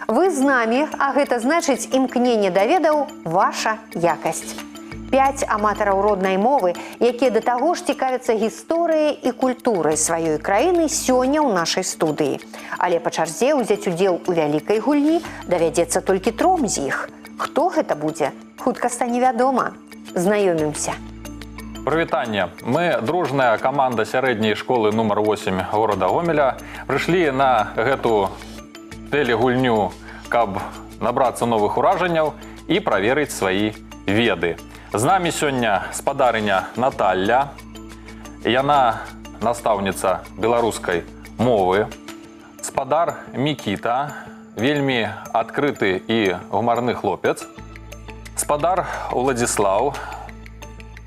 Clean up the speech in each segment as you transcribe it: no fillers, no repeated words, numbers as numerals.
Вы з намі, а гэта значыць імкненне да ведаў ваша якасць. 5 аматараў роднай мовы, якія да таго ж цікавяцца гісторыяй і культурай сваёй краіны сёння ў нашай студыі. Але па чарзе ўзяць удзел у вялікай гульні давядзецца толькі 3 з іх. Хто гэта будзе? Хутка стане вядома. Знаёмімся. Прывітанне. Мы, дружная каманда сярэдняй школы нумар 8 горада Гомеля, прыйшлі на гэту тэлегульню, каб набрацца новых уражанняў і праверыць свае веды. З намі сёння спадарыня Наталля. Яна настаўніца беларускай мовы. Спадар Мікіта, вельмі адкрыты і гумарны хлопец. Спадар Уладзіслаў,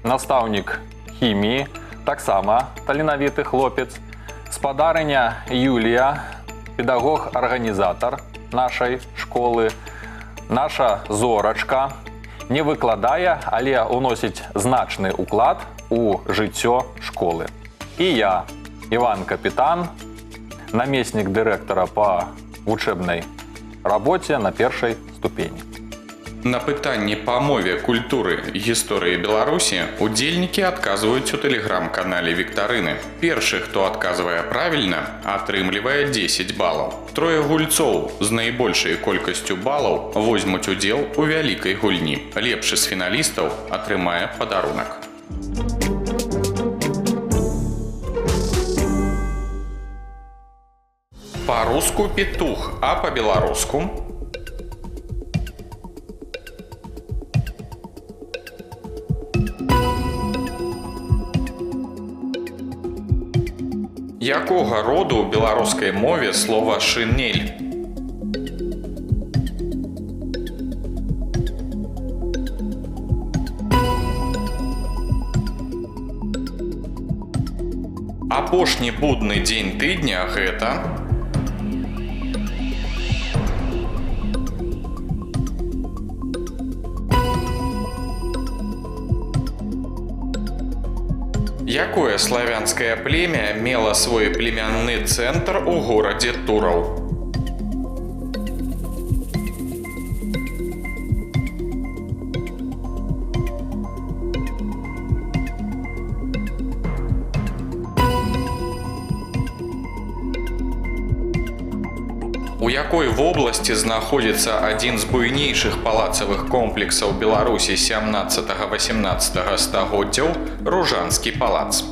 настаўнік хіміі, таксама таленавіты хлопец. Спадарыня Юлія, педагог-арганізатар нашай школы. Наша Зорачка не выкладае, але ўносіць значны ўклад у жыццё школы. І я, Іван Капітан, намеснік дырэктара па вучэбнай рабоце на 1-й ступені. На пытанні па мове, культуры і гісторыі Беларусі удзельнікі адказваюць у тэлеграм-канале Віктарыны. Першы, хто адказвае правільна, атрымлівае 10 балаў. 3 гульцоў з найбольшай колькасцю балаў возьмуць удзел у вялікай гульні. Лепшы з фіналістаў атрымае падарунак. Па-руску петух, а па-беларуску якога роду ў беларускай мове слова «шинель»? Апошні будны дзень тыдня гэта якое славянскае племя мела свой племянны цэнтр у горадзе Тураў? У якой вобласці знаходзіцца адзін з буйнейшых палацавых комплексаў Беларусі 17-18 стагоддзяў – Ружанскі палац?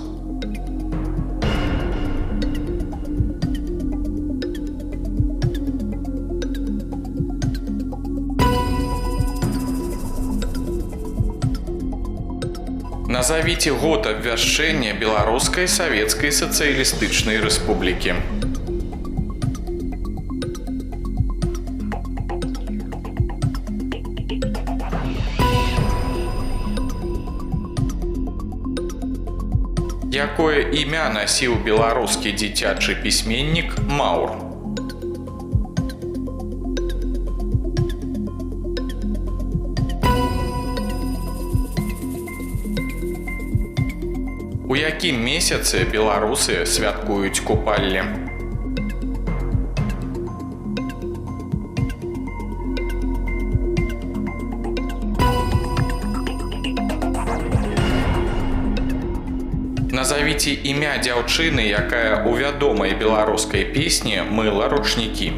Назавіце год абвяшчэння Беларускай Савецкай Сацыялістычнай Рэспублікі. Якое імя насіў беларускі дзіцячы пісьменнік Маур? У якім месяцы беларусы святкуюць купалле? Назавіце імя дзяўчыны, якая ў вядомай беларускай песні мыла ручнікі.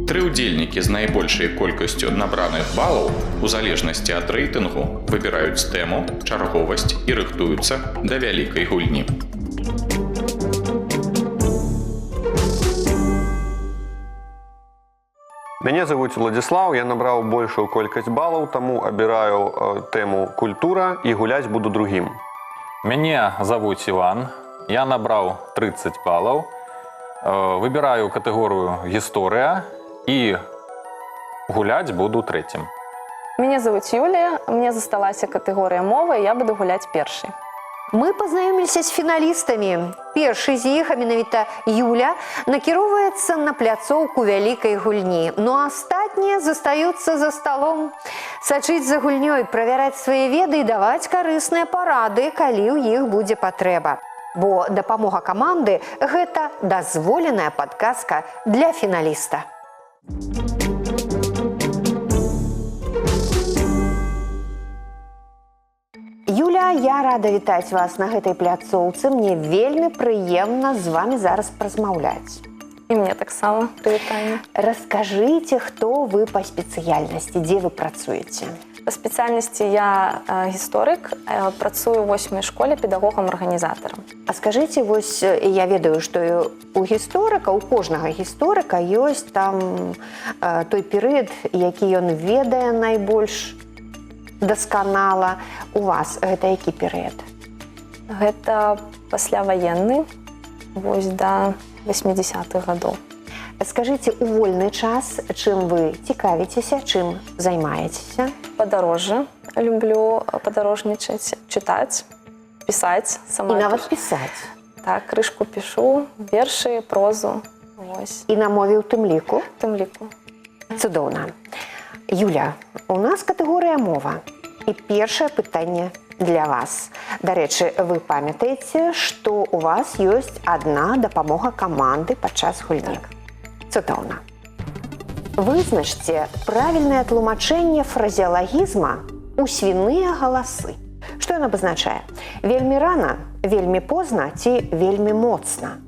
Тры ўдзельнікі з найбольшай колькасцю набраных балаў у залежнасці ад рэйтынгу выбіраюць тэму, чарговасць і рыхтуюцца да вялікай гульні. Мяне завуць Уладзіслаў, я набраў большую колькасць балаў, таму абіраю тэму культура і гуляць буду другім. Мяне завуць Іван, я набраў 30 балаў, выбіраю катэгорыю гісторыя і гуляць буду трэцім. Мяне завуць Юлія, мне засталася катэгорыя мовы, я буду гуляць першай. Мы пазнаёміліся з фіналістамі. Першы з іх, а менавіта Юля, накіроўваецца на пляцоўку вялікай гульні. Ну а астатнія астатнія застаюцца за сталом. Сачыць за гульнёй, правяраць свае веды і даваць карысныя парады, калі ў іх будзе патрэба. Бо дапамога каманды – гэта дазволеная падказка для фіналіста. Юля, я рада вітаць вас на гэтай пляцоўцы. Мне вельмі прыемна з вами зараз размаўляць. І мне таксама прывітанне. Раскажыце, хто вы па спецыяльнасці, дзе вы працуеце? Па спецыяльнасці я гісторык, працую ў 8-й школе педагогам-арганізатарам. А скажыце, вось я ведаю, што у гісторыка, у кожнага гісторыка ёсць там той перыяд, які ён ведае найбольш дасканала. У вас гэта які перыяд? Гэта пасляваенны, вось да 80-х гадоў. Скажыце, у вольны час чым вы цікавіцеся, чым займаецеся? Падарожжа. Люблю падарожнічаць, чытаць, пісаць сама. І нават пішу. пісаць. Так, крышку пішу, вершы, прозу. Вось. І на мове ў тым ліку? У тым ліку. Цудоўна. Юля, у нас катэгорыя мова. І першае пытанне для вас. Дарэчы, вы памятаеце, што у вас ёсць адна дапамога каманды падчас гульні. Цудоўна. Вызначце правільнае тлумачэнне фразеалагізма у свіныя галасы. Што ён абазначае? Вельмі рана, вельмі позна ці вельмі моцна?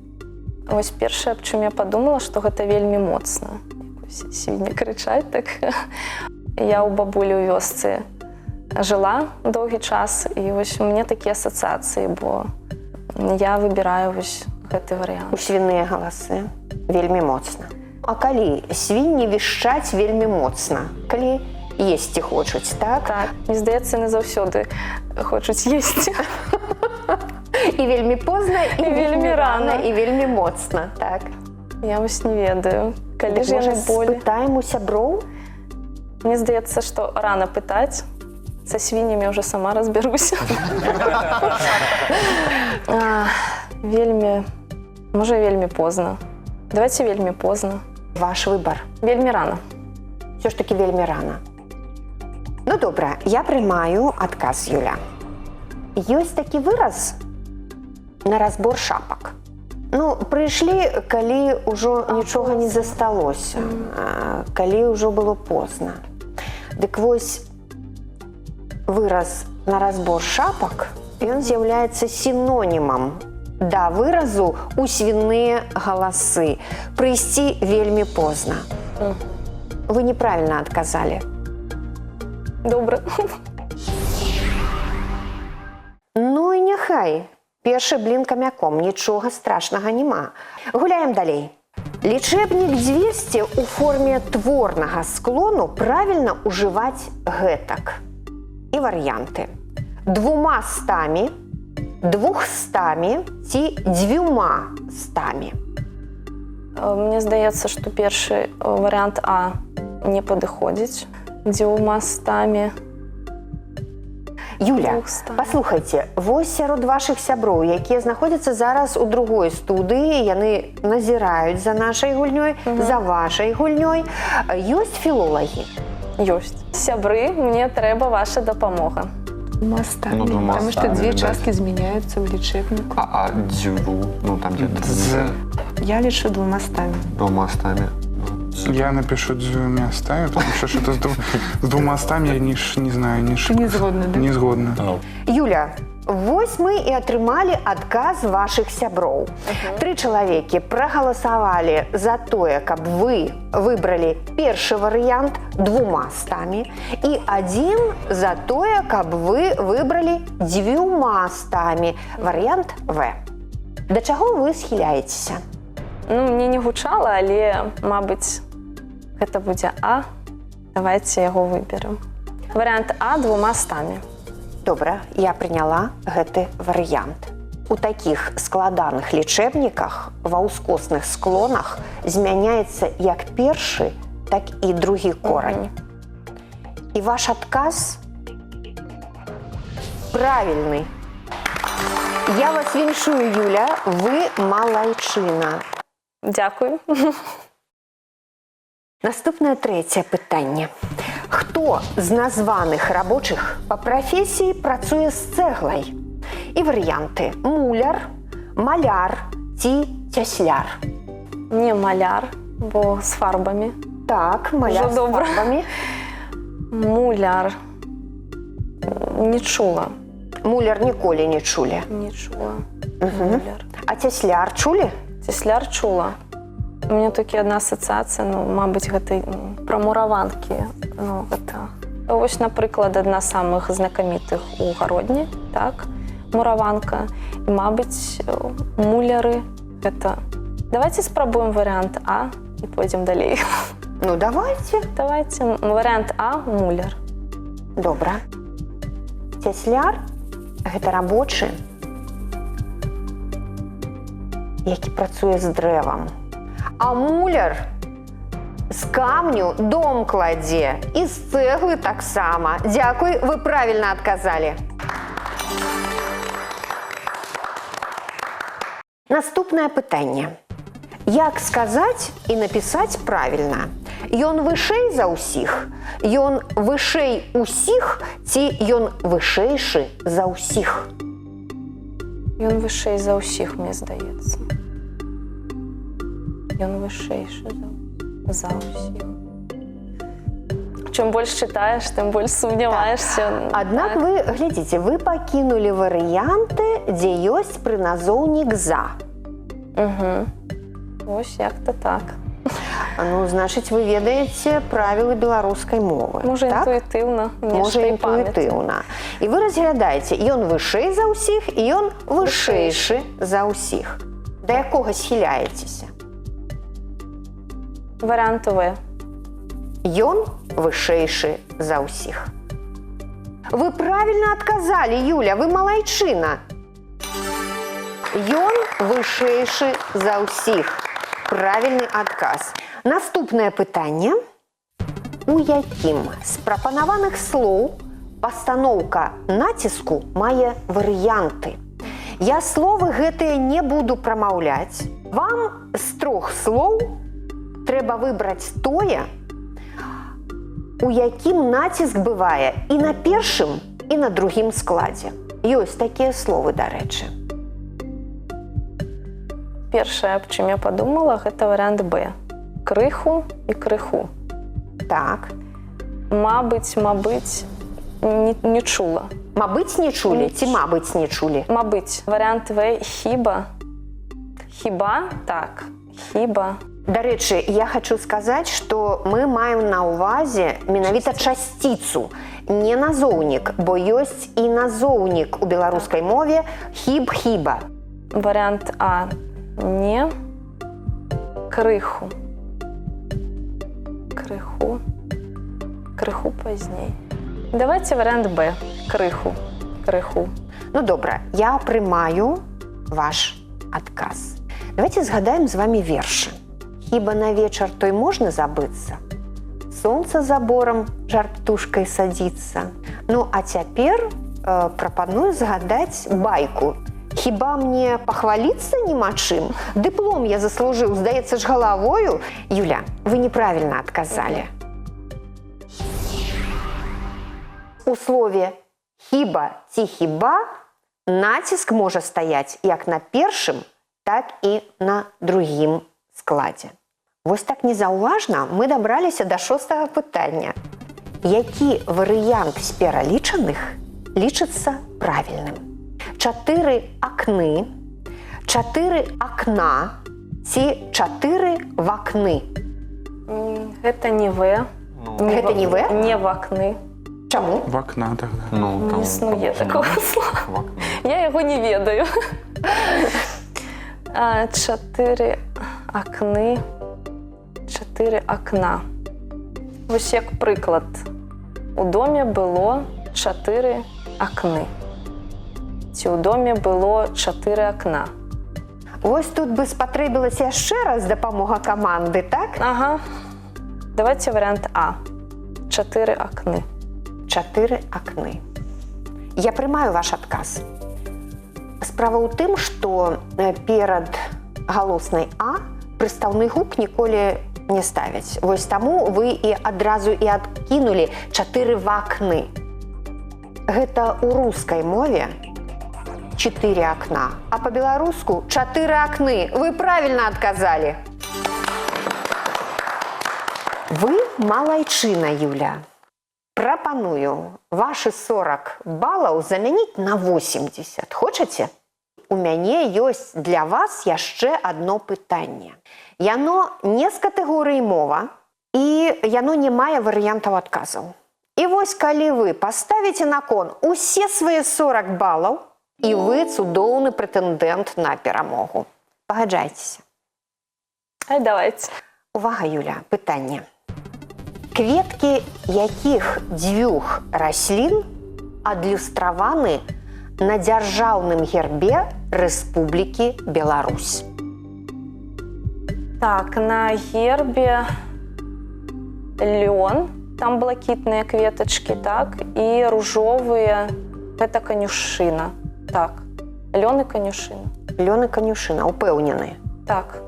Вось першае, аб чым я падумала, што гэта вельмі моцна. Свінні крычаць так. Я ў бабулі ў вёсцы жыла доўгі час, і вось у мяне такія асацыяцыі, бо я выбіраю вось гэты варыянт. У свіныя галасы вельмі моцна. А калі свінні вішчаць вельмі моцна? Калі есці хочуць, так? Так, мне здаецца, яны заўсёды хочуць есці. І вельмі позна, і вельмі рана. і вельмі моцна, так. Я вось не ведаю, калі Дык, ж яны можа, болі. спытаем у сяброў? Мне здаецца, што рана пытаць, са свіннямі ўжо сама разбяруся. Вельмі, можа, вельмі позна. Давайце вельмі позна. Ваш выбар. Вельмі рана. Все ж таки вельмі рана. Ну, добра, я прымаю адказ, Юля. Ёсць такі выраз на разбор шапак. Ну, прыйшлі, калі ўжо нічога не засталося, калі ўжо было позна. Дык вось, выраз на разбор шапак, ён з'яўляецца сінонімам да выразу у свіныя галасы. Прыйсці вельмі позна. Вы неправільна адказалі. Добра. Ну і няхай. Першы блін камяком, нічога страшнага няма. Гуляем далей. Лічэбнік 200 у форме творнага склону правільна ўжываць гэтак. І варыянты. 200, 200 ці 200. Мне здаецца, што першы варыянт А не падыходзіць. 200. Юля, 200. паслухайце, вось сярод вашых сяброў, якія знаходзяцца зараз у другой студыі, яны назіраюць за нашай гульнёй, за вашай гульнёй, ёсць філолагі? Ёсць. Сябры, мне трэба ваша дапамога. Мастами. Ну, двумя Потому что стами, две да. частки изменяются в лечебнику. А дзюбу, ну там где Я лечу 200. двумя стами. Я напишу 200, потому что что-то с 200 я не знаю, Ты не згодна, да? не згодна. Юля, вось мы і атрымалі адказ вашых сяброў. 3 чалавекі прагаласавалі за тое, каб вы выбралі першы варыянт 200 і 1 за тое, каб вы выбралі 200 варыянт В. Да чаго вы схіляецеся? Ну, мне не гучала, але, мабыць, гэта будзе А. Давайце яго выберем. Варыянт А 200. Добра, я прыняла гэты варыянт. У такіх складаных лічэбніках ва ўскосных склонах змяняецца як першы, так і другі корань. І ваш адказ правільны. Я вас віншую, Юля, вы малайчына. Дзякую. Наступне третє питання. Хто з названих робочих по професії працює з цеглою? І варіанти: муляр, маляр ці тесляр. Не маляр, бо з фарбами. Так, маляр Вже з добре. фарбами. Муляр. Не чула. Муляр ніколи не чули. Не чула. Муляр. А тесляр чули? Тесляр чула. У мене тільки одна асоціація, ну, мабуть, гэта про мураванки. Ну, гэта. Ось, наприклад, одна з самих знакомитих у Городні, так, мураванка. І, мабуть, муляри. Это... Давайте спробуємо варіант А і пойдемо далі. Ну, давайте. Давайте варіант А – муляр. Добре. Тесляр – гэта рабочы, які працуе з дрэвам. А муляр з камню дом кладзе і з цэглы таксама. Дзякуй, вы правільна адказалі. Наступнае пытанне. Як сказаць і напісаць правільна? Ён вышэй за ўсіх, ён вышэй усіх ці ён вышэйшы за ўсіх? Ён вышэй за ўсіх, мне здаецца. Ён вышэйшы за ўсіх. Чым больш чытаеш, тым больш сумняваешся. Аднак вы, глядзіце, вы пакінулі варыянты, дзе ёсць прыназоўнік «за». Угу. Ось як-то так. Ну, значыць, вы ведаеце правілы беларускай мовы. Можа, так? інтуітыўна. Можа, інтуітыўна. І вы разглядаеце, ён вышэй за ўсіх, і ён вышэйшы за ўсіх. Да якога схіляецеся? Варыянт В. Ён вышэйшы за ўсіх. Вы правільна адказалі, Юля, вы малайчына. Ён вышэйшы за ўсіх. Правільны адказ. Наступнае пытанне. У якім з прапанаваных слоў пастаноўка націску мае варыянты? Я словы гэтыя не буду прамаўляць. Вам з 3 слоў трэба выбраць тое, у якім націск бывае і на першым, і на другім складзе. Ёсць такія словы, дарэчы. Першае, аб чым я падумала, гэта варыянт Б. Крыху і крыху. Так. Мабыць, не чула. Мабыць, не чулі ці мабыць, не чулі? Мабыць, варыянт В. Хіба. Хіба? Так. Хіба. Дарэчы, я хочу сказаць, што мы маем на ўвазе менавіта часціцу, не назоўнік, бо ёсць і назоўнік у беларускай мове хіб-хіба. Варыянт А. Не. Крыху. Крыху. Крыху пазней. Давайте варыянт Б. Крыху. Крыху. Ну добра, я прымаю ваш адказ. Давайте згадаем з вами вершы. Хіба на вечар той можна забыцца? Сонца за борам жар птушкай садзіцца. Ну, а цяпер прапаную згадаць байку. Хіба мне пахваліцца няма чым? Дыплом я заслужыў, здаецца ж, галавою. Юля, вы неправільна адказалі. У слове «хіба» ці «хіба» націск можа стаяць як на першым, так і на другім складзе. Вось так незаўважна мы дабраліся да 6-го пытання. Які варыянт з пералічаных лічыцца правільным? 4 акны, 4 акна ці 4 вакны? Гэта не В. Гэта не В? Не вакны. Чаму? В окна тогда. Ну, Не існує такого слова. Я його не ведаю. 4 акни. 4 акна. Ось як приклад. У домі було 4 акни. Ці у домі було 4 окна. Ось тут би спатрэбілася яшчэ раз дапамога каманды, так? Ага. Давайте варіант А. 4 окни. 4 акны. Я прымаю ваш адказ. Справа ў тым, што перад галоснай А прыстаўны гук ніколі не ставяць. Вось таму вы і адразу і адкінулі 4 вакны. Гэта ў рускай мове 4 акна, а по-беларуску 4 акны. Вы правильно адказалі. Вы малайчына, Юля. Прапаную вашы 40 балаў замяніць на 80. Хочаце? У мяне ёсць для вас яшчэ адно пытанне. Яно не з катэгорыі мова, і яно не мае варыянтаў адказаў. І вось калі вы паставіце на кон усе свае 40 балаў, і вы цудоўны прэтэндэнт на перамогу. Пагаджайцеся. Ай, давайте. Увага, Юля, пытанне. Кветкі якіх 2 раслін адлюстраваны на дзяржаўным гербе Рэспублікі Беларусь? Так, на гербе лён, там блакітныя кветачкі, так, і ружовыя, гэта канюшына. Так, лён і канюшына. Лён і канюшына, упэўнены. Так.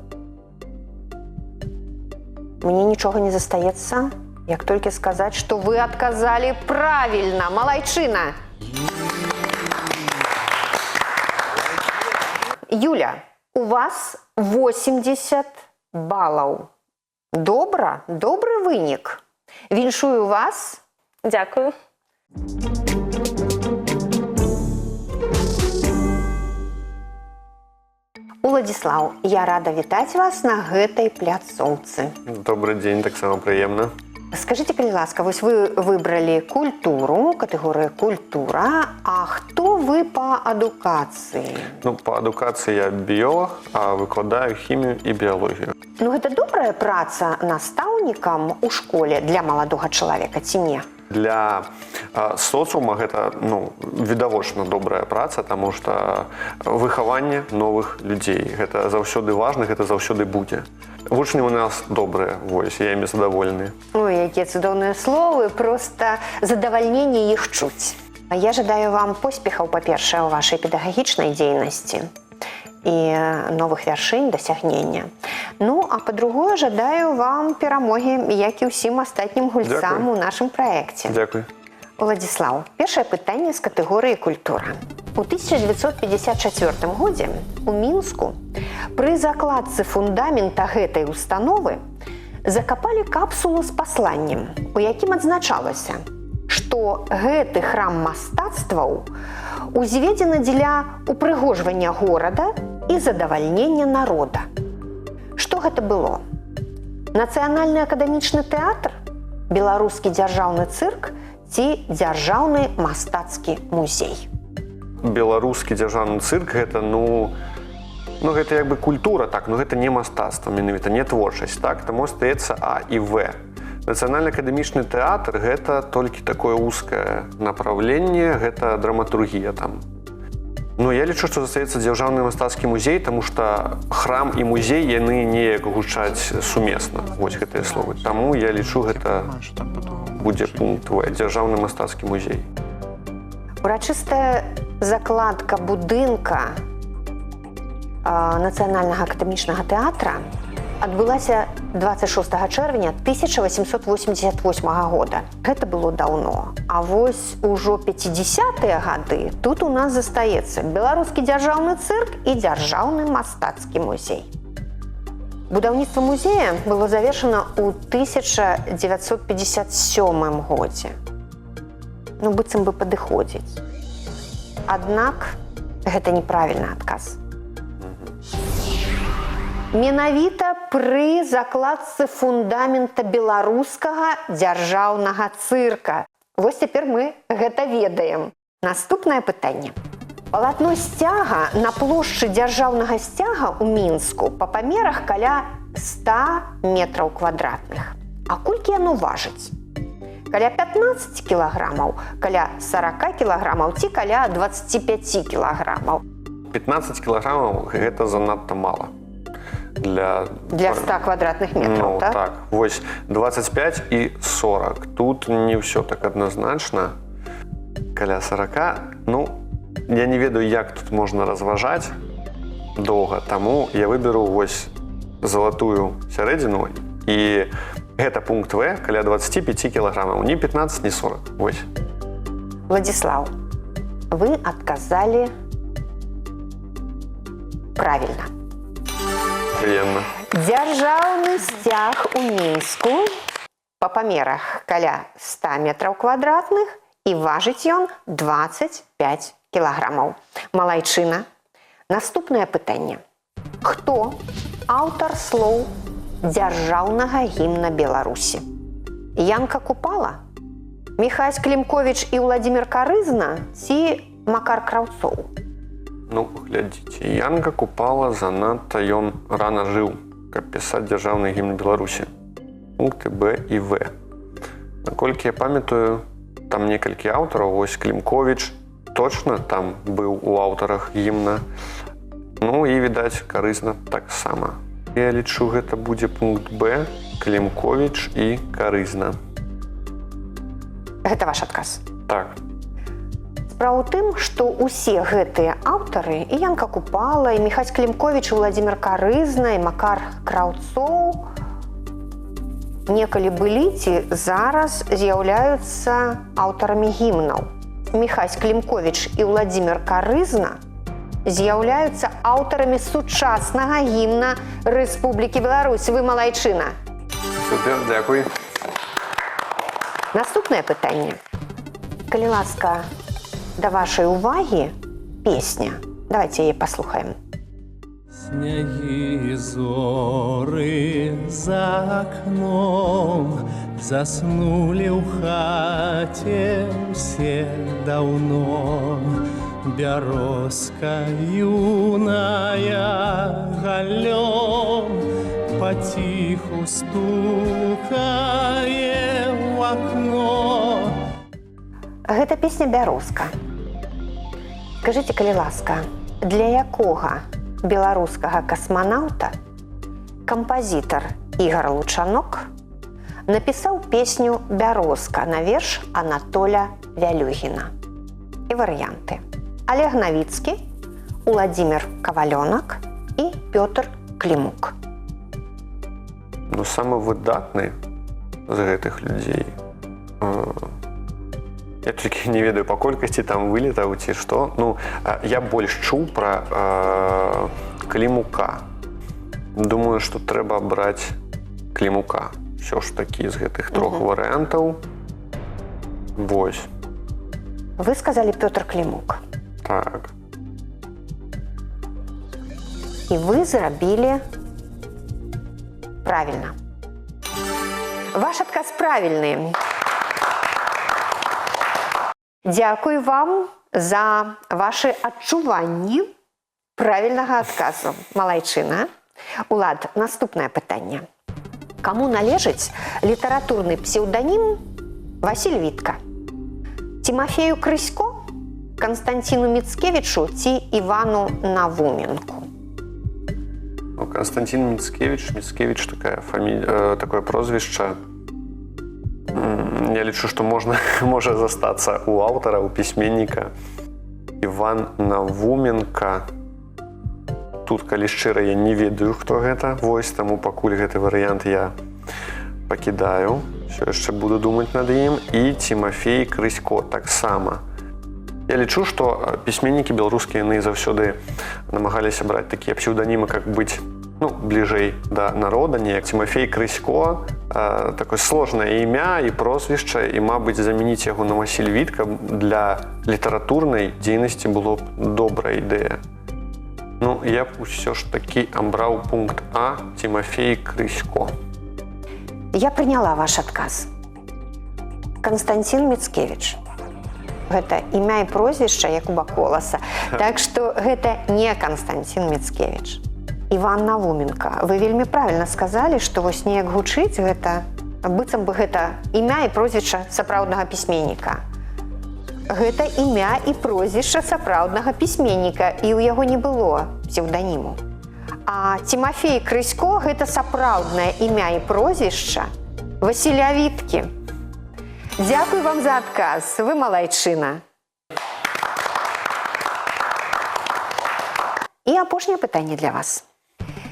Мне нічога не застаецца, як толькі сказаць, што вы адказалі правільна, малайчына. Юля, у вас 80 балаў. Добра, добры вынік. Віншую вас. Дякую. Уладзіслаў, я рада вітаць вас на гэтай пляцоўцы. Добрый дзень, таксама прыемна. Скажите, калі ласка, вось вы выбралі культуру, катэгорыя культура, а хто вы па адукацыі? Ну, па адукацыі я біолог, а выкладаю хімію і біялогію. Ну, гэта добрая праца настаўнікам у школе для маладога чалавека, ці не? Для соцума гэта відавочна добрая праца, таму што выхаванне новых людзей. Гэта заўсёды важна, гэта заўсёды будзе. Вучні у нас добрыя, вось, я імі задаволены. Ой, якія цудоўныя словы, проста задавальненне іх чуць. Я жадаю вам поспехаў, па-першае, у вашай педагагічнай дзейнасці і новых вяршынь, дасягнення. Ну, а па-другое, жадаю вам перамогі, як і ўсім астатнім гульцам у нашым праекце. Дзякуй. Уладзіслаў, першае пытанне з катэгорыі культура. У 1954 годзе у Мінску пры закладцы фундамента гэтай установы закапалі капсулу з пасланнем, у якім адзначалася, што гэты храм мастацтваў узведзены дзеля упрыгожвання горада і задавальнення народа. Што гэта было? Нацыянальны акадэмічны тэатр, беларускі дзяржаўны цырк ці дзяржаўны мастацкі музей? Беларускі дзяржаўны цырк гэта, гэта як бы культура, так, но гэта не мастацтва, менавіта не творчасць, так, таму стаецца А і В. Нацыянальны акадэмічны тэатр гэта толькі такое узкае направленне, гэта драматургія там. Ну, я лічу, што застаецца дзяржаўны мастацкі музей, таму што храм і музей яны неяк гучаць сумесна, вось гэтыя словы. Таму я лічу, гэта будзе пункт В, дзяржаўны мастацкі музей. Урачыстая закладка будынка Нацыянальнага акадэмічнага тэатра адбылася 26 чэрвеня 1888 года. Гэта было даўно. А вось ужо 50-е гады тут у нас застаецца беларускі дзяржаўны цырк і дзяржаўны мастацкі музей. Будаўніцтва музея было завершана ў 1957 годзе. Ну, быццам бы падыходзіць. Аднак гэта неправільны адказ. Менавіта пры закладцы фундамента беларускага дзяржаўнага цырка. Вось цяпер мы гэта ведаем. Наступнае пытанне. Палатно сцяга на плошчы дзяржаўнага сцяга ў Мінску па памерах каля 100 метраў квадратных. А колькі яно важыць? Каля 15 кілаграмаў, каля 40 кілаграмаў ці каля 25 кілаграмаў? 15 кілаграмаў гэта занадта мала. Для 100 квадратных метраў, так? Так, вось 25 і 40. Тут не ўсё так адназначна. Каля 40, я не ведаю, як тут можна разважаць доўга, таму я выберу вось залатую сярэдзіну і гэта пункт В каля 25 кілаграмаў, ні 15, ні 40. Вось. Владислав, вы отказали правильно. Прыемна. Дзяржаўны сцяг у Мінску па памерах каля 100 метраў квадратных і важыць ён 25 кілаграмаў. Малайчына. Наступнае пытанне. Хто аўтар слоў дзяржаўнага гімна Беларусі? Янка Купала, Міхась Клімковіч і Владзімір Карызна ці Макар Краўцоў? Ну, глядзіце, Янка Купала занадта ён рана жыў, каб пісаць дзяржаўны гімн Беларусі. Пункты Б і В. Наколькі я памятаю, там некалькі аўтараў, вось Клімковіч точно там быў у аўтарах гімна. Ну і, відаць, Карызна таксама. Я лічу, гэта будзе пункт Б, Клімковіч і Карызна. Гэта ваш адказ? Так. Справа ў тым, што ўсе гэтыя аўтары, і Янка Купала, і Міхась Клімковіч, і Владзімір Карызна, і Макар Краўцоў, некалі былі ці зараз з'яўляюцца аўтарамі гімнаў. Міхась Клімковіч і Владзімір Карызна з'яўляюцца аўтарамі сучаснага гімна Рэспублікі Беларусь. Вы малайчына. Супер, дзякуй. Наступнае пытанне. Калі ласка, да вашай увагі песня. Давайте яе паслухаем. Снеги и зоры за окном заснули в хате все давно. Березка юная галем потиху стукае в окно. Гэта песня «Бярозка». Скажыце, калі ласка, для якога беларускага касманаўта кампазітар Ігар Лучанок напісаў песню «Бярозка» на верш Анатоля Вялюгіна? І варыянты. Олег Навіцкі, Уладзімір Кавалёнак і Пётр Клімук. Ну, самы выдатны з гэтых людзей. Я толькі не ведаю па колькасці там вылетаў ці што. Ну, я больш чуў пра Клімука. Думаю, што трэба браць Клімука. Усё ж такі з гэтых трох варыянтаў. Вось. Вы сказалі Пётр Клімук. Так. І вы зрабілі правильно. Ваш адказ правільны. Дзякуй вам за ваши адчуванні правільнага адказу. Малайчына. Улад, наступнае пытанне. Каму належыць літаратурны псеўданім Васіль Вітка? Тимофею Крысько, Константину Мицкевичу ці Івану Навуменку? Ну, Константин Мицкевич. Мицкевич такое прозвішча. Я лічу, што можа застацца у аўтара, у пісьменніка. Іван Навуменка. Тут, калі шчыра, я не ведаю, хто гэта. Вось, таму пакуль гэты варыянт я пакідаю. Усё яшчэ буду думаць над ім. І Тимофей Крысько таксама. Я лічу, што пісьменнікі беларускія яны заўсёды намагаліся браць такія псеўданімы, как быць бліжэй да народа, неяк Тимофей Крысько, такое сложнае імя і прозвішча, і, мабыць, замяніць яго на Васіль Вітка для літаратурнай дзейнасці было б добрая ідэя. Ну, я б усё ж такі абраў пункт А, Тимофей Крысько. Я прыняла ваш адказ. Константин Мицкевич. Гэта імя і прозвішча Якуба Коласа. Так што гэта не Константин Мицкевич. Іван Навуменка. Вы вельмі правільна сказалі, што вось неяк гучыць гэта, быццам бы гэта імя і прозвішча сапраўднага пісьменніка. Гэта імя і прозвішча сапраўднага пісьменніка, і ў яго не было псеўданіму. А Тимофей Крысько – гэта сапраўднае імя і прозвішча Васіля Віткі. Дзякуй вам за адказ, вы малайчына. І апошняе пытанне для вас.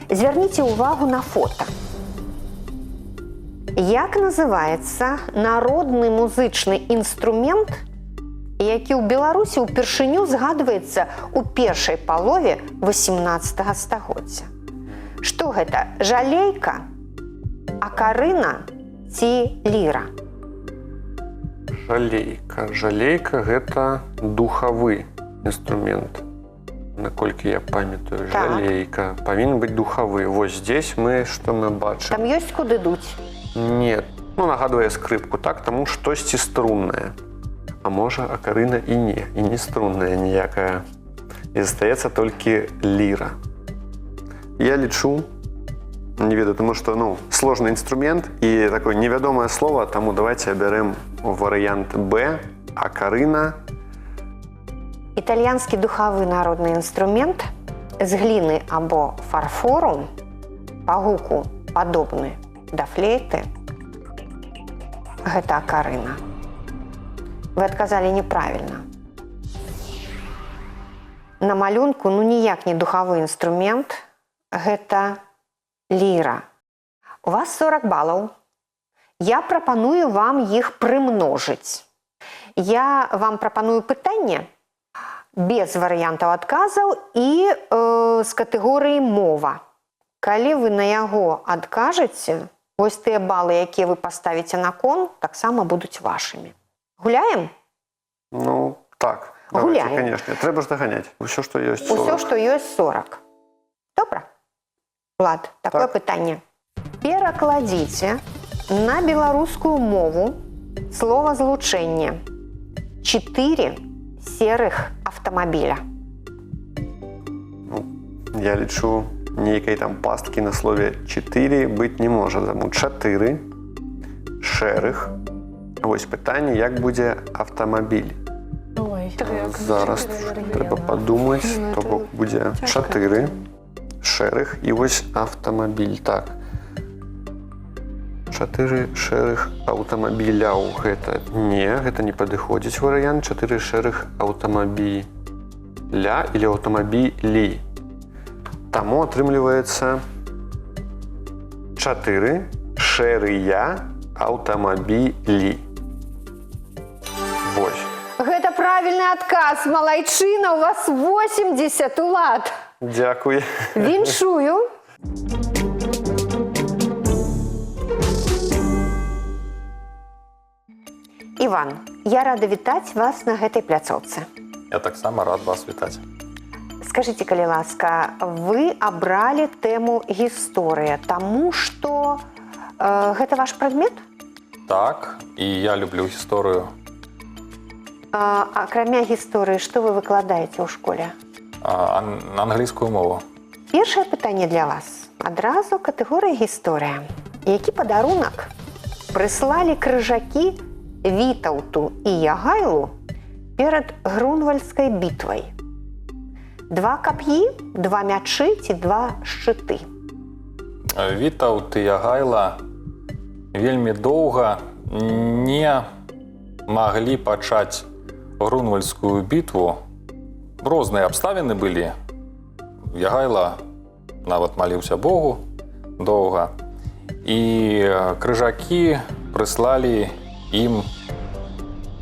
Звярніце ўвагу на фота. Як называецца народны музычны інструмент, які ў Беларусі ўпершыню згадваецца ў першай палове 18 стагоддзя? Што гэта? Жалейка, акарына ці ліра? Жалейка. Жалейка – гэта духавы інструмент. Наколькі я памятаю, Так. жалейка. Павінен быць духавы. Вось здесь што мы бачым? Там ёсць куды дуць? Нет. Нагадвае скрыпку, так? Таму штосьці струннае. А можа, акарына і не струнная ніякая. І застаецца толькі ліра. Я лічу, не ведаю, тому што, сложны інструмент і такое невядомае слово, таму давайте абярэм варыянт Б, акарына. Італьянскі духавы народны інструмент з гліны або фарфору, па гуку падобны да флейты. Гэта акарына. Вы адказалі неправільна. На малюнку ніяк не духавы інструмент, гэта ліра. У вас 40 балаў. Я прапаную вам іх прымножыць. Я вам прапаную пытанне без варыянтаў адказаў і з катэгорыі мова. Калі вы на яго адкажаце, вось тыя балы, якія вы паставіце на кон, таксама будуць вашымі. Гуляем? Так. Гуляем. Давайте, конечно. Трэба ж даганяць. Усё, што ёсць 40. Усё, што ёсць 40. Добра? Влад, такое пытанне. Перакладзіце на беларускую мову словазлучэнне 4 серых аўтамабіля. Я лічу, нейкай там пасткі на слове 4 быць не можа. Таму 4 шэрых. Вось пытанне, як будзе аўтамабіль. Зараз трэба падумаць, то бок будзе 4 шэрых і вось аўтамабіль. Так. 4 шэрых аўтамабіляў. Гэта не падыходзіць варыянт. 4 шэрых аўтамабіля или аўтамабілі. Таму атрымліваецца 4 шэрыя аўтамабілі. Вось. Гэта правільны адказ, малайчына, у вас 80, Улад. Дзякуй. Віншую. Іван, я рада вітаць вас на гэтай пляцоўцы. Я таксама рад вас вітаць. Скажыце, калі ласка, вы абралі тэму гісторыя, таму што гэта ваш прадмет? Так, і я люблю гісторыю. Акрамя гісторыі, што вы выкладаеце ў школе? Англійскую мову. Першае пытанне для вас. Адразу катэгорыя гісторыя. Які падарунак прыслалі крыжакі Вітаўту і Ягайлу перад Грунвальдскай бітвай? 2 кап'і, 2 мячы ці 2 шчыты? Вітаўт і Ягайла вельмі доўга не маглі пачаць Грунвальдскую бітву. Розныя абставіны былі. Ягайла нават маліўся Богу доўга. І крыжакі прыслалі ім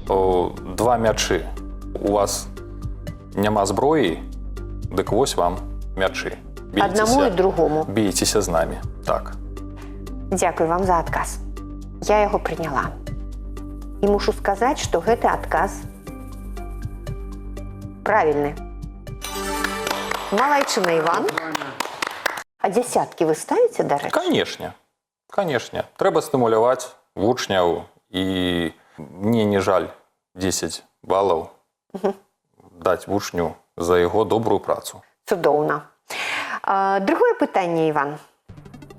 2 мячы. У вас няма зброі, дык вось вам мячы. Аднаму і другому. Бійцеся з намі. Так. Дзякуй вам за адказ. Я яго прыняла. І мушу сказаць, што гэты адказ правільны. Малайчына, Іван. А дзясяткі вы ставіце, дарэчы? Канешне. Трэба стымуляваць вучняў, і мне не жаль 10 балаў даць вучню за яго добрую працу. Цудоўна. Другое пытанне, Іван.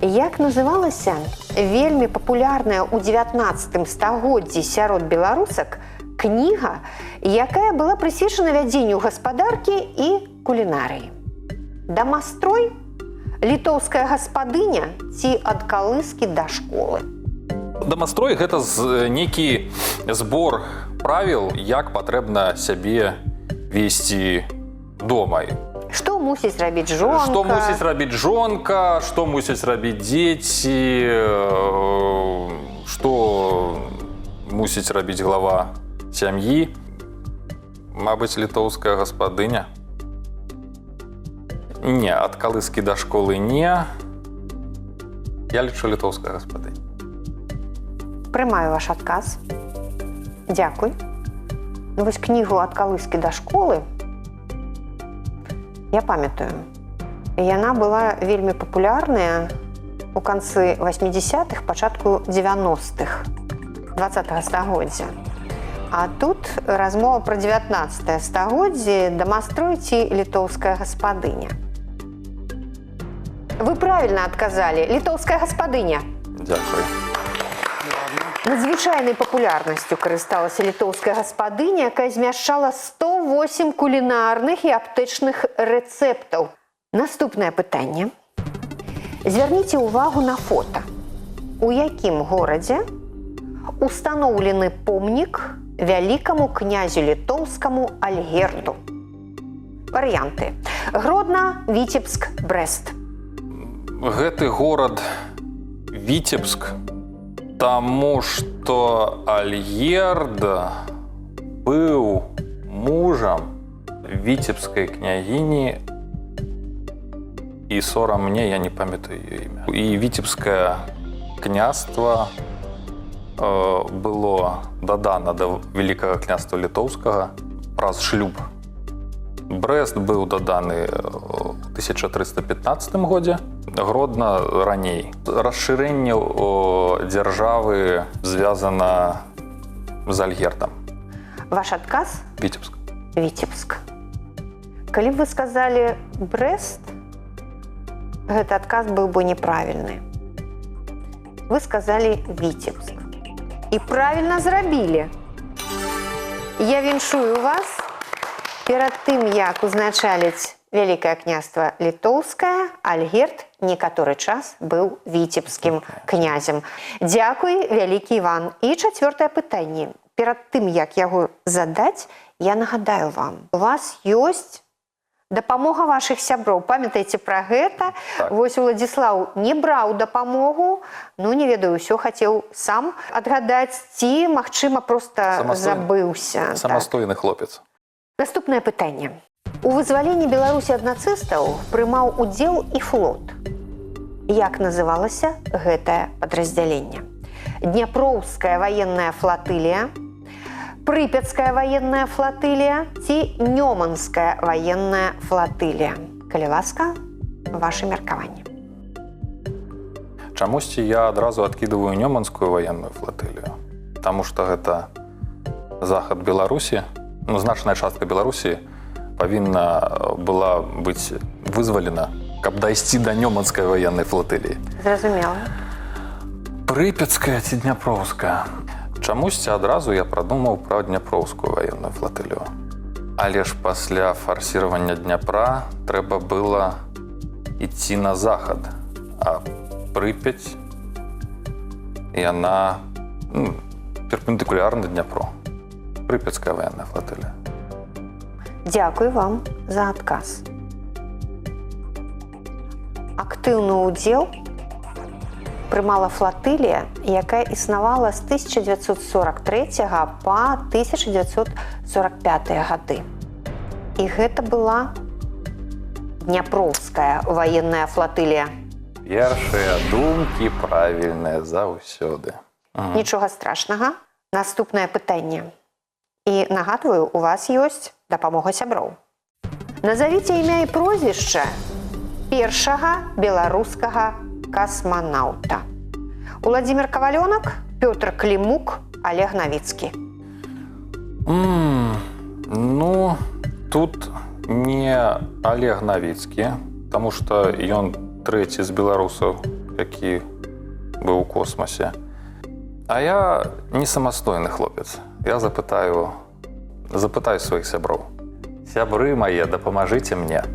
Як называлася вельмі папулярная ў 19 стагоддзі сярод беларусак кніга, якая была прысвечана вядзенню гаспадаркі і кулінарыі? Дамастрой, літоўская гаспадыня ці ад калыскі да школы? Дамастрой – гэта нейкі збор правіл, як патрэбна сябе весці дома. Што мусіць рабіць жонка? Што мусіць рабіць жонка, што мусіць рабіць дзеці, што мусіць рабіць глава сям'і. Мабыць, літоўская гаспадыня. Не, ад калыскі да школы не. Я лічу літоўская гаспадыня. Прымаю ваш адказ. Дзякуй. Ну вось кнігу «Ад калыскі да школы» я памятаю. Яна была вельмі папулярная у канцы 80-х, пачатку 90-х 20-го стагоддзя. А тут размова пра 19-е стагоддзе «Дамаструйце літоўская гаспадыня». Вы правильно адказалі. Літоўская гаспадыня. Дзякуй. Надзвычайнай папулярнасцю карысталася літоўская гаспадыня, якая змяшчала 108 кулінарных і аптэчных рэцэптаў. Наступнае пытанне. Звярніце ўвагу на фота. У якім горадзе устаноўлены помнік вялікаму князю літоўскаму Альгерду? Варыянты. Гродна, Віцебск, Брэст. Гэты горад Віцебск, таму што Альгерд быў мужам віцебскай княгіні, і сорам мне, я не памятаю яе імя. І віцебскае княства было дадана да Вялікага княства літоўскага праз шлюб. Брэст быў даданы ў 1315 годзе, Гродна раней. Расшырэнне дзяржавы звязана з Альгердам. Ваш адказ? Віцебск. Віцебск. Калі б вы сказалі Брэст, гэты адказ быў бы неправільны. Вы сказалі Віцебск. І правільна зрабілі. Я віншую вас. Перад тым, як узначаліць Вялікае княства літоўскае, Альгерд некаторы час быў віцебскім князем. Дзякуй, вялікі Іван. І чацвёртае пытанне. Перад тым, як яго задаць, я нагадаю вам, у вас ёсць дапамога вашых сяброў. Памятайце пра гэта. Вось Уладзіслаў не браў дапамогу, ну, не ведаю, ўсё хацеў сам адгадаць, ці, магчыма, проста забыўся. Самастойны хлопец. Наступнае пытанне. У вызваленні Беларусі ад нацыстаў прымаў удзел і флот. Як называлася гэтае падраздзяленне? Дняпроўская ваенная флатылія, Прыпяцкая ваенная флатылія ці Нёманская ваенная флатылія? Калі ласка, вашы меркаванні. Чамусьці я адразу адкідываю Нёманскую ваенную флатылію, таму што гэта захад Беларусі, ну, значная частка Беларусі павінна была быць вызвалена, каб дайсці да Нёманскай ваеннай флатыліі. Зразумела. Прыпяцкая ці Дняпроўская? Чамусьці адразу я прадумаў пра Дняпроўскую ваенную флатылію. Але ж пасля фарсіравання Дняпра трэба было ісці на захад, а Прыпяць, яна перпендыкулярна Дняпру. Прыпяцкая ваенная флатылія. Дзякуй вам за адказ. Актыўны ўдзел прымала флатылія, якая існавала з 1943 па 1945 гады. І гэта была Дняпроўская ваенная флатылія. Першыя думкі правільныя заўсёды. Нічога страшнага. Наступнае пытанне. І нагадваю, у вас ёсць дапамога сяброў. Назавіце імя і прозвішча першага беларускага касманаўта. Уладзімир Кавалёнак, Пётр Клімук, Олег Навіцкі. Ну, тут не Олег Навіцкі, таму што ён трэці з беларусаў, які быў у космосе. А я не самастойны хлопец. Я запытаю сваіх сяброў. Сябры мае, дапамажыце мне.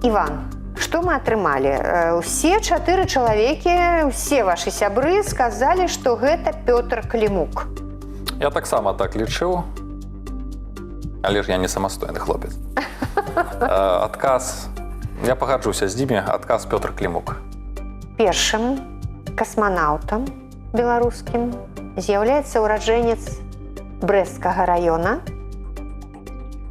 Іван, што мы атрымалі? Усе 4 чалавекі, усе вашы сябры сказалі, што гэта Пётр Клімук. Я таксама так лічыў, але ж я не самастойны хлопец. Адказ, я пагаджуся з імі, адказ Пётр Клімук. Першым касманаўтам беларускім з'яўляецца ўраджэнец Брэсцкага раёна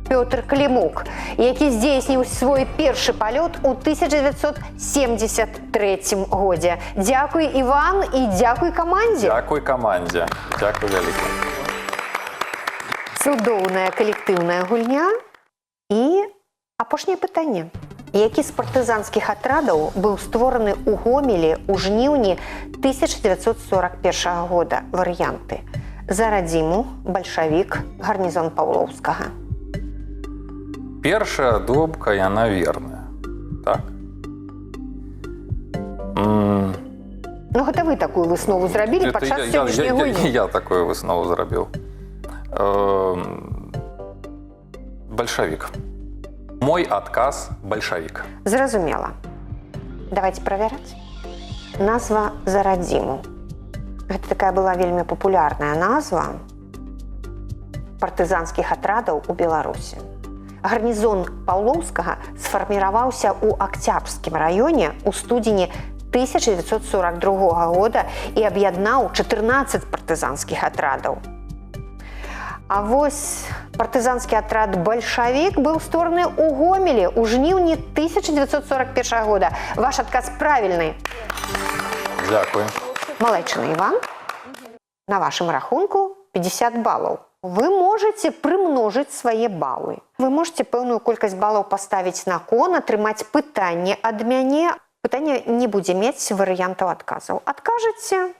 Пётр Клімук, які здзейсніў свой першы палёт у 1973 годзе. Дзякуй, Іван, і дзякуй камандзе. Дзякуй камандзе. Дзякуй вялікі. Цудоўная калектыўная гульня. І апошняе пытанне. Які з партызанскіх атрадаў быў створаны ў Гомелі ў жніўні 1941 года? Варыянты. Зарадзіму, бальшавік, гарнізон Паўлоўскага. Першая думка, яна верная. Так? Ну, гэта вы такую выснову зрабілі падчас сённяшняй гульні. Я такую выснову зрабіў. Бальшавік. Мой адказ – бальшавік. Зразумела. Давайте правяраць. Назва Зарадзіму. Гэта такая была вельмі папулярная назва партызанскіх атрадаў у Беларусі. Гарнізон Паўлоўскага сфарміраваўся ў Акцябрскім раёне ў студзені 1942 года і аб'яднаў 14 партызанскіх атрадаў. А вось партызанскі атрад «Бальшавік» быў створаны ў Гомелі ў жніўні 1941 года. Ваш адказ правільны. Дзякуй. Малайчына Іван. На вашым рахунку 50 балаў. Вы можете прымножыць свае балы. Вы можете пэўную колькасць балаў паставіць на кон, атрымаць пытанне ад мяне. Пытанне не будзе мець варыянтаў адказаў. Адкажаце?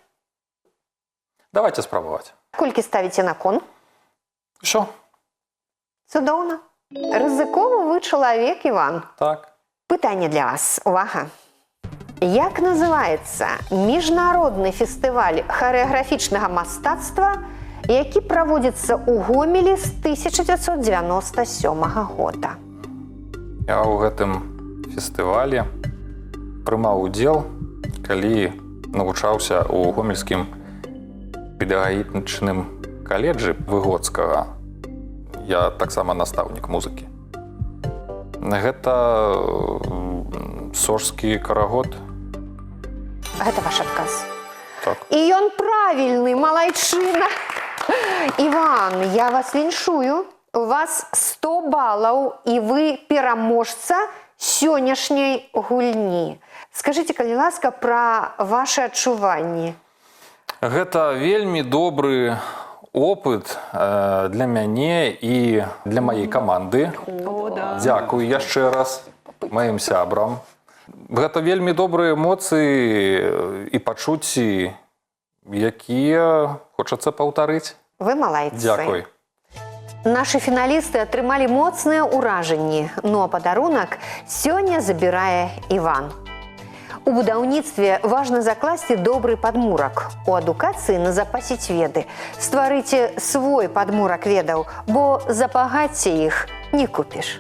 Давайте спрабаваць. Колькі ставіце на кон? Усё. Цудоўна. Рызыковы вы чалавек, Іван. Так. Пытанне для вас. Увага. Як называецца міжнародны фестываль харэаграфічнага мастацтва, які праводзіцца ў Гомелі з 1997 года? Я ў гэтым фестывалі прымаў удзел, калі навучаўся ў гомельскім педагагічным каледжы Выгодскага. Я таксама настаўнік музыкі. Гэта сожскі карагод. Гэта ваш адказ. Так. І ён правільны, малайчына. Іван, я вас віншую. У вас 100 балаў, і вы пераможца сённяшняй гульні. Скажыце, калі ласка, пра вашы адчуванні. Гэта вельмі добры опыт для мяне і для маёй каманды. Дзякуй яшчэ раз маім сябрам. Гэта вельмі добрыя эмоцыі і пачуцці, якія хочацца паўтарыць. Вы малайцы. Дзякуй. Нашы фіналісты атрымалі моцныя ўражанні, ну а падарунак сёння забірае Іван. У будаўніцтве важна закласці добры падмурак. У адукацыі назапасіць веды. Стварыце свой падмурак ведаў, бо за багацце іх не купіш.